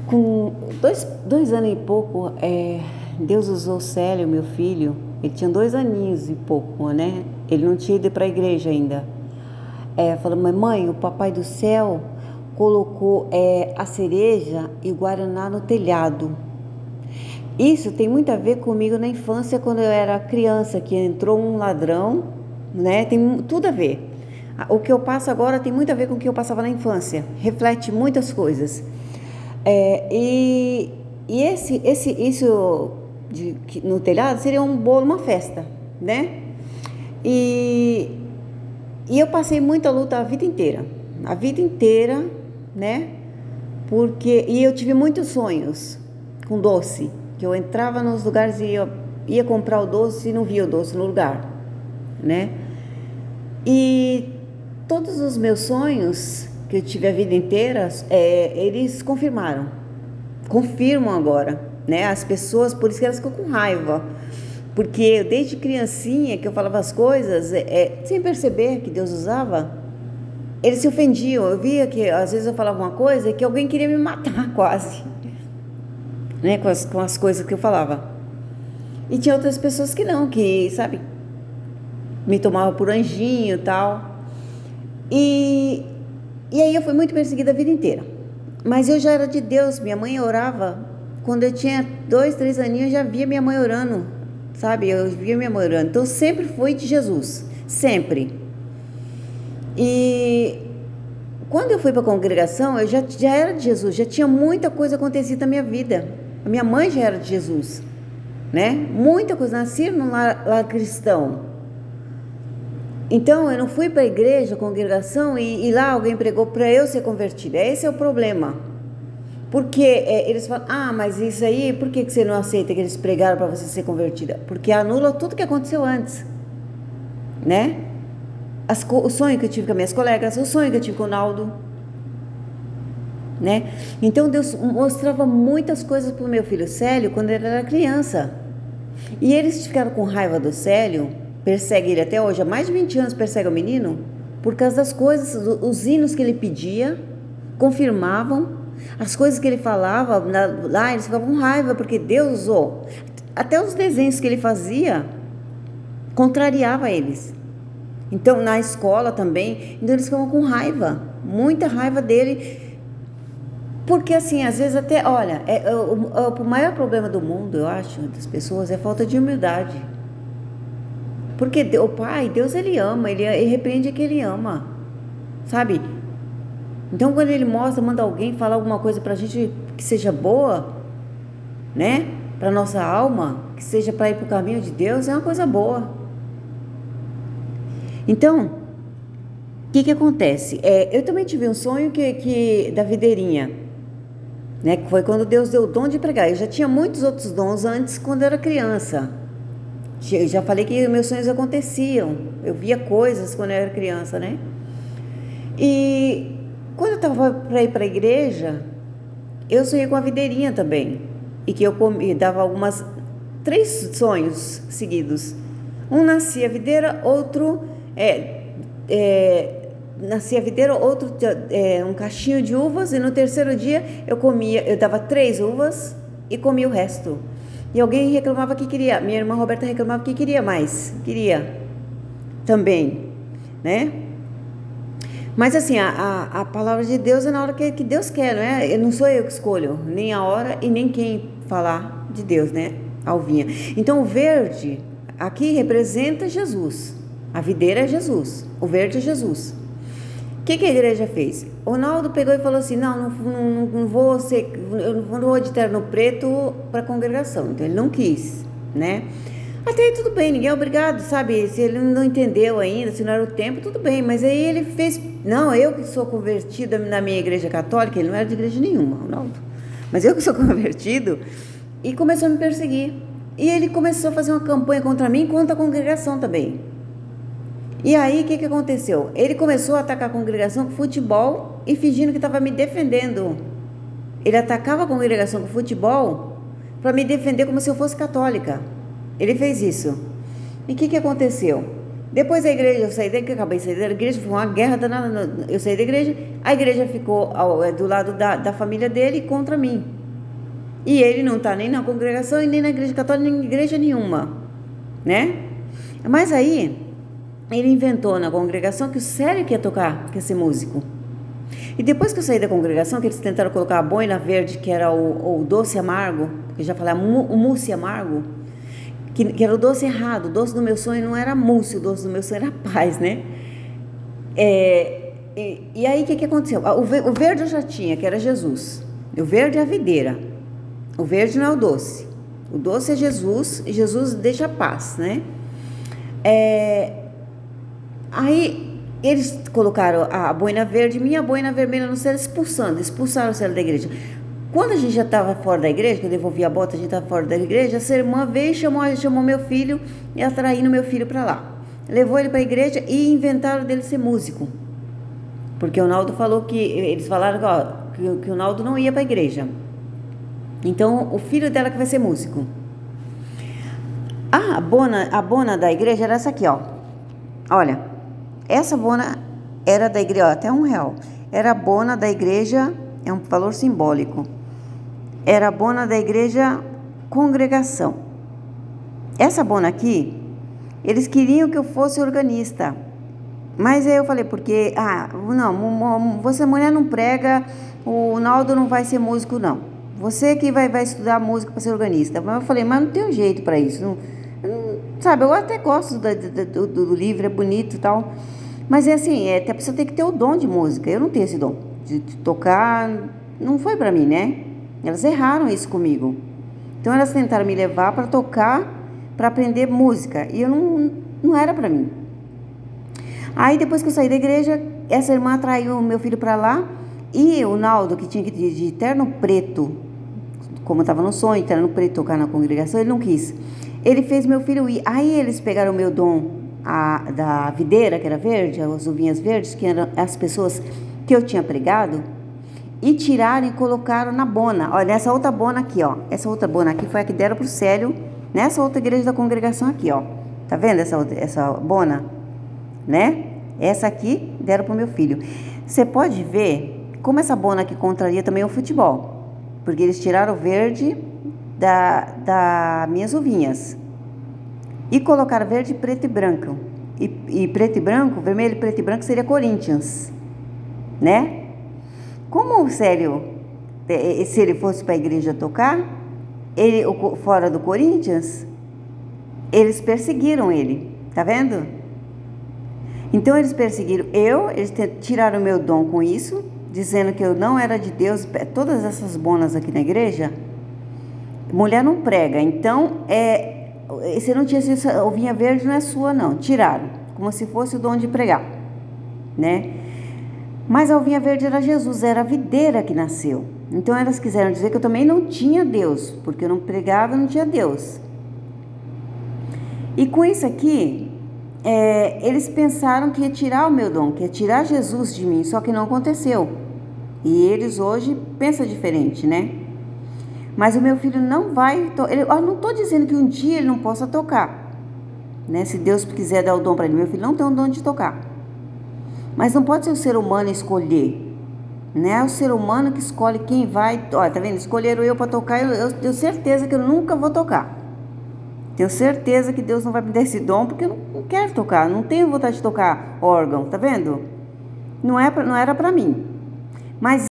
Com dois anos e pouco, Deus usou o Célio, meu filho. Ele tinha 2 aninhos e pouco, né? Ele não tinha ido para a igreja ainda. Falou, mamãe, o papai do céu colocou a cereja e o guaraná no telhado. Isso tem muito a ver comigo na infância, quando eu era criança, que entrou um ladrão, né? Tem tudo a ver. O que eu passo agora tem muito a ver com o que eu passava na infância. Reflete muitas coisas. Isso no telhado seria um bolo, uma festa, né? E, e eu passei muita luta a vida inteira, né? E eu tive muitos sonhos com doce, que eu entrava nos lugares e eu ia comprar o doce e não via o doce no lugar, né? E todos os meus sonhos que eu tive a vida inteira, eles confirmam agora, né? As pessoas, por isso que elas ficam com raiva, porque eu, desde criancinha que eu falava as coisas, sem perceber que Deus usava, eles se ofendiam. Eu via que às vezes eu falava uma coisa e que alguém queria me matar quase, né? Com as coisas que eu falava. E tinha outras pessoas que não, que, sabe, me tomavam por anjinho e tal. E aí eu fui muito perseguida a vida inteira. Mas eu já era de Deus, minha mãe orava. Quando eu tinha 2, 3 aninhos, eu já via minha mãe orando, sabe? Eu via minha mãe orando. Então sempre fui de Jesus, sempre. E quando eu fui para a congregação, eu já era de Jesus, já tinha muita coisa acontecido na minha vida. A minha mãe já era de Jesus, né? Muita coisa, nasci num lar cristão. Então eu não fui para a igreja, congregação, e lá alguém pregou para eu ser convertida. Esse é o problema. Porque eles falam, mas isso aí, por que você não aceita que eles pregaram para você ser convertida? Porque anula tudo que aconteceu antes, né? O sonho que eu tive com as minhas colegas, o sonho que eu tive com o Naldo, né? Então Deus mostrava muitas coisas para o meu filho Célio quando ele era criança. E eles ficaram com raiva do Célio, persegue ele até hoje, há mais de 20 anos persegue o menino, por causa das coisas, os hinos que ele pedia, confirmavam, as coisas que ele falava, lá eles ficavam com raiva, porque Deus usou. Até os desenhos que ele fazia, contrariava eles. Então, na escola também, então eles ficavam com raiva, muita raiva dele, porque assim, às vezes até, olha, o maior problema do mundo, eu acho, das pessoas, é a falta de humildade. Porque o Pai, Deus, Ele ama, Ele repreende que Ele ama, sabe? Então, quando Ele manda alguém falar alguma coisa pra gente que seja boa, né? Pra nossa alma, que seja para ir pro caminho de Deus, é uma coisa boa. Então, o que acontece? Eu também tive um sonho da videirinha, né? Que foi quando Deus deu o dom de pregar. Eu já tinha muitos outros dons antes, quando eu era criança. Eu já falei que meus sonhos aconteciam. Eu via coisas quando eu era criança, né? E quando eu estava para ir para a igreja, eu sonhei com a videirinha também. E que eu dava 3 sonhos seguidos. Um nascia a videira, outro nascia a videira, outro um cachinho de uvas. E no terceiro dia eu dava 3 uvas e comia o resto. E alguém reclamava que queria, minha irmã Roberta reclamava que queria mais, queria também, né? Mas assim, a palavra de Deus é na hora que Deus quer, não é? Não sou eu que escolho, nem a hora e nem quem falar de Deus, né? Alvinha. Então o verde aqui representa Jesus, a videira é Jesus, o verde é Jesus. O que a igreja fez? O Naldo pegou e falou assim, não vou de terno preto para a congregação. Então ele não quis, né? Até aí tudo bem, ninguém é obrigado, sabe? Se ele não entendeu ainda, se não era o tempo, tudo bem. Mas aí ele fez, não, eu que sou convertida na minha igreja católica, ele não era de igreja nenhuma, o Naldo. Mas eu que sou convertido, e começou a me perseguir. E ele começou a fazer uma campanha contra mim e contra a congregação também. E aí, o que aconteceu? Ele começou a atacar a congregação com futebol e fingindo que estava me defendendo. Ele atacava a congregação com futebol para me defender como se eu fosse católica. Ele fez isso. E o que aconteceu? Depois da igreja, acabei de sair da igreja, foi uma guerra danada. Eu saí da igreja, a igreja ficou do lado da família dele contra mim. E ele não está nem na congregação e nem na igreja católica, nem em igreja nenhuma, né? Mas aí, ele inventou na congregação que o Célio que ia tocar, que ia ser músico. E depois que eu saí da congregação, que eles tentaram colocar a boina verde, que era o doce amargo, que eu já falei, o mousse amargo, que era o doce errado. O doce do meu sonho não era mousse, o doce do meu sonho era paz, né? E aí, o que aconteceu? O verde eu já tinha, que era Jesus. O verde é a videira. O verde não é o doce. O doce é Jesus, e Jesus deixa a paz, né? Aí, eles colocaram a boina verde e minha boina vermelha no céu, expulsaram o céu da igreja. Quando a gente já estava fora da igreja, que eu devolvi a bota, a gente estava fora da igreja, essa irmã veio e chamou meu filho e atraindo meu filho para lá. Levou ele para a igreja e inventaram dele ser músico. Porque o Naldo falou que, eles falaram que o Naldo não ia para a igreja. Então, o filho dela que vai ser músico. A bona da igreja era essa aqui, ó. Olha, essa bona era da igreja, ó, até R$1. Era a bona da igreja, é um valor simbólico. Era a bona da igreja congregação. Essa bona aqui, eles queriam que eu fosse organista. Mas aí eu falei, porque, não, você mulher não prega, o Naldo não vai ser músico, não. Você que vai estudar música para ser organista. Mas eu falei, mas não tem um jeito para isso. Sabe, eu até gosto do livro, é bonito e tal. Mas é assim, a pessoa tem que ter o dom de música. Eu não tenho esse dom de tocar, não foi para mim, né? Elas erraram isso comigo. Então elas tentaram me levar para tocar, para aprender música. E eu não era para mim. Aí depois que eu saí da igreja, essa irmã atraiu o meu filho para lá. E o Naldo, que tinha que ir de terno preto, como estava no sonho, terno preto, tocar na congregação, ele não quis. Ele fez meu filho ir. Aí eles pegaram o meu dom da videira, que era verde, as uvinhas verdes, que eram as pessoas que eu tinha pregado, e tiraram e colocaram na bona. Olha, essa outra bona aqui, ó. Essa outra bona aqui foi a que deram pro Célio, nessa outra igreja da congregação aqui, ó. Tá vendo essa bona? Né? Essa aqui deram pro meu filho. Você pode ver como essa bona aqui contraria também o futebol. Porque eles tiraram o verde das minhas uvinhas. E colocaram verde, preto e branco. E preto e branco, vermelho, preto e branco seria Corinthians. Né? Como o Célio, se ele fosse para a igreja tocar, fora do Corinthians, eles perseguiram ele. Tá vendo? Então eles perseguiram eles tiraram o meu dom com isso, dizendo que eu não era de Deus. Todas essas bonas aqui na igreja, mulher não prega. Então, você não tinha sido, a ovinha verde não é sua, não. Tiraram, como se fosse o dom de pregar, né? Mas a ovinha verde era Jesus, era a videira que nasceu. Então elas quiseram dizer que eu também não tinha Deus, porque eu não pregava, eu não tinha Deus. E com isso aqui, eles pensaram que ia tirar o meu dom, que ia tirar Jesus de mim, só que não aconteceu. E eles hoje pensam diferente, né? Mas o meu filho não vai... Eu não estou dizendo que um dia ele não possa tocar, né? Se Deus quiser dar o dom para ele. Meu filho não tem o dom de tocar. Mas não pode ser o ser humano escolher, né? É o ser humano que escolhe quem vai... Olha, tá vendo? Escolheram eu para tocar, eu tenho certeza que eu nunca vou tocar. Tenho certeza que Deus não vai me dar esse dom, porque eu não quero tocar, não tenho vontade de tocar órgão, tá vendo? Não era para mim. Mas